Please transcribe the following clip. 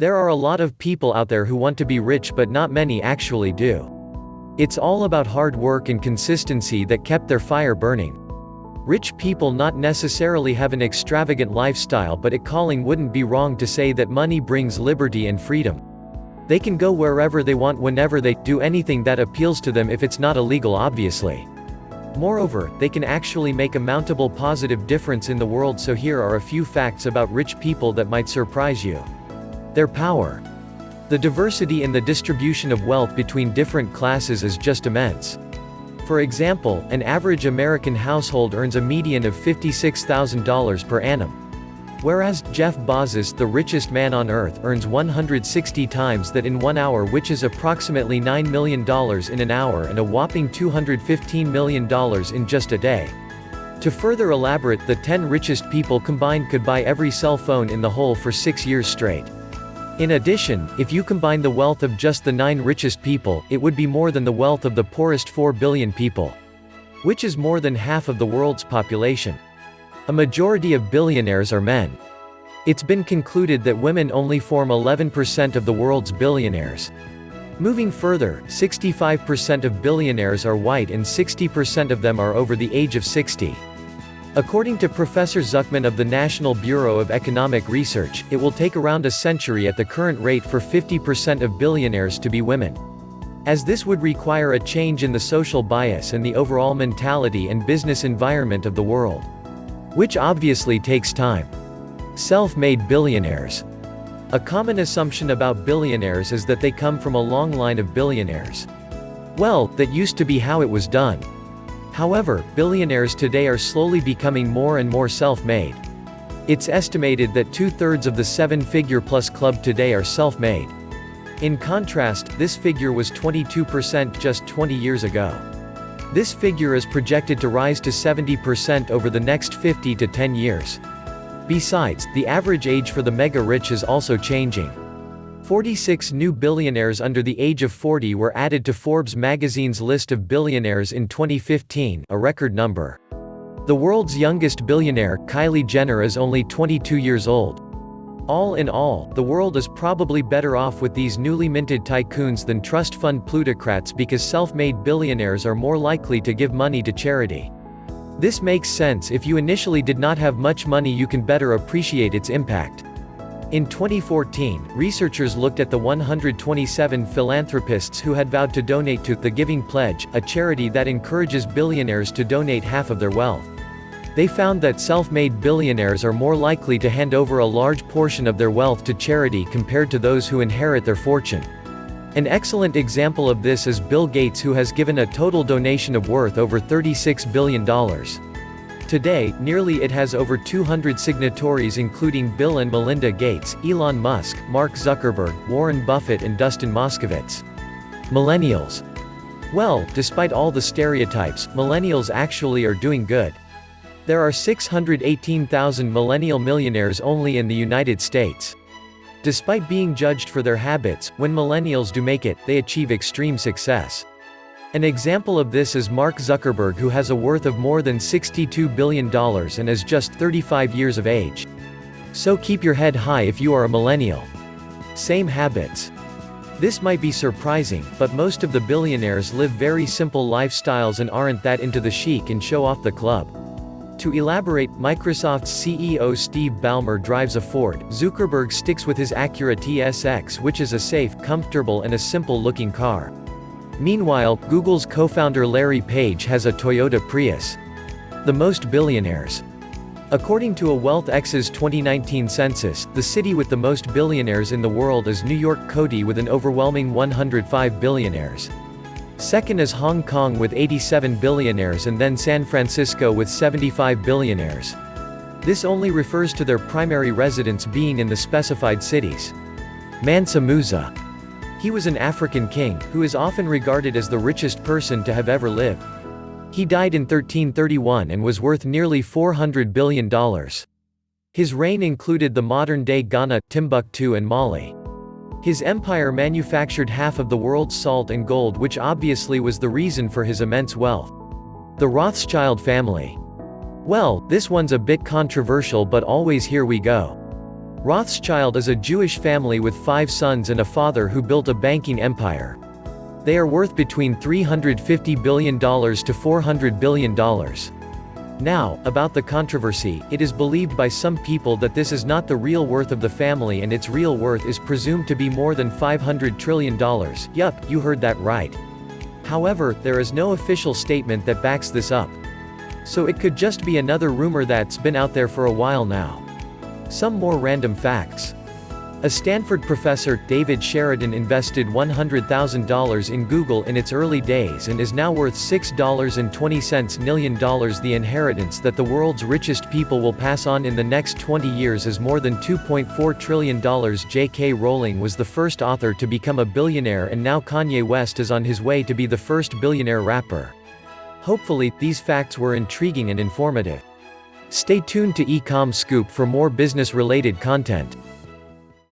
There are a lot of people out there who want to be rich, but not many actually do. It's all about hard work and consistency that kept their fire burning. Rich people not necessarily have an extravagant lifestyle, but it calling wouldn't be wrong to say that money brings liberty and freedom. They can go wherever they want whenever they do anything that appeals to them if it's not illegal, obviously. Moreover, they can actually make a mountable positive difference in the world. So here are a few facts about rich people that might surprise you. Their power. The diversity in the distribution of wealth between different classes is just immense. For example, an average American household earns a median of $56,000 per annum. Whereas, Jeff Bezos, the richest man on earth, earns 160 times that in 1 hour, which is approximately $9 million in an hour and a whopping $215 million in just a day. To further elaborate, the 10 richest people combined could buy every cell phone in the whole for 6 years straight. In addition, if you combine the wealth of just the 9 richest people, it would be more than the wealth of the poorest 4 billion people. Which is more than half of the world's population. A majority of billionaires are men. It's been concluded that women only form 11% of the world's billionaires. Moving further, 65% of billionaires are white and 60% of them are over the age of 60. According to Professor Zuckman of the National Bureau of Economic Research, it will take around a century at the current rate for 50% of billionaires to be women. As this would require a change in the social bias and the overall mentality and business environment of the world. Which obviously takes time. Self-made billionaires. A common assumption about billionaires is that they come from a long line of billionaires. Well, that used to be how it was done. However, billionaires today are slowly becoming more and more self-made. It's estimated that 2/3 of the 7-figure plus club today are self-made. In contrast, this figure was 22% just 20 years ago. This figure is projected to rise to 70% over the next 50 to 10 years. Besides, the average age for the mega-rich is also changing. 46 new billionaires under the age of 40 were added to Forbes magazine's list of billionaires in 2015, a record number. The world's youngest billionaire, Kylie Jenner, is only 22 years old. All in all, the world is probably better off with these newly minted tycoons than trust fund plutocrats, because self-made billionaires are more likely to give money to charity. This makes sense. If you initially did not have much money, you can better appreciate its impact. In 2014, researchers looked at the 127 philanthropists who had vowed to donate to The Giving Pledge, a charity that encourages billionaires to donate half of their wealth. They found that self-made billionaires are more likely to hand over a large portion of their wealth to charity compared to those who inherit their fortune. An excellent example of this is Bill Gates, who has given a total donation of worth over $36 billion. Today, nearly it has over 200 signatories, including Bill and Melinda Gates, Elon Musk, Mark Zuckerberg, Warren Buffett and Dustin Moskovitz. Millennials. Well, despite all the stereotypes, millennials actually are doing good. There are 618,000 millennial millionaires only in the United States. Despite being judged for their habits, when millennials do make it, they achieve extreme success. An example of this is Mark Zuckerberg, who has a worth of more than $62 billion and is just 35 years of age. So keep your head high if you are a millennial. Same habits. This might be surprising, but most of the billionaires live very simple lifestyles and aren't that into the chic and show off the club. To elaborate, Microsoft's CEO Steve Ballmer drives a Ford. Zuckerberg sticks with his Acura TSX, which is a safe, comfortable and a simple-looking car. Meanwhile, Google's co-founder Larry Page has a Toyota Prius. The most billionaires. According to a WealthX's 2019 census, the city with the most billionaires in the world is New York City with an overwhelming 105 billionaires. Second is Hong Kong with 87 billionaires, and then San Francisco with 75 billionaires. This only refers to their primary residence being in the specified cities. Mansa Musa. He was an African king, who is often regarded as the richest person to have ever lived. He died in 1331 and was worth nearly $400 billion. His reign included the modern-day Ghana, Timbuktu and Mali. His empire manufactured half of the world's salt and gold, which obviously was the reason for his immense wealth. The Rothschild family. Well, this one's a bit controversial, but always here we go. Rothschild is a Jewish family with 5 sons and a father who built a banking empire. They are worth between $350 billion to $400 billion. Now, about the controversy, it is believed by some people that this is not the real worth of the family and its real worth is presumed to be more than $500 trillion. Yup, you heard that right. However, there is no official statement that backs this up. So it could just be another rumor that's been out there for a while now. Some more random facts. A Stanford professor, David Sheridan, invested $100,000 in Google in its early days and is now worth $6.20 million. The inheritance that the world's richest people will pass on in the next 20 years is more than $2.4 trillion. J.K. Rowling was the first author to become a billionaire, and now Kanye West is on his way to be the first billionaire rapper. Hopefully, these facts were intriguing and informative. Stay tuned to Ecom Scoop for more business-related content.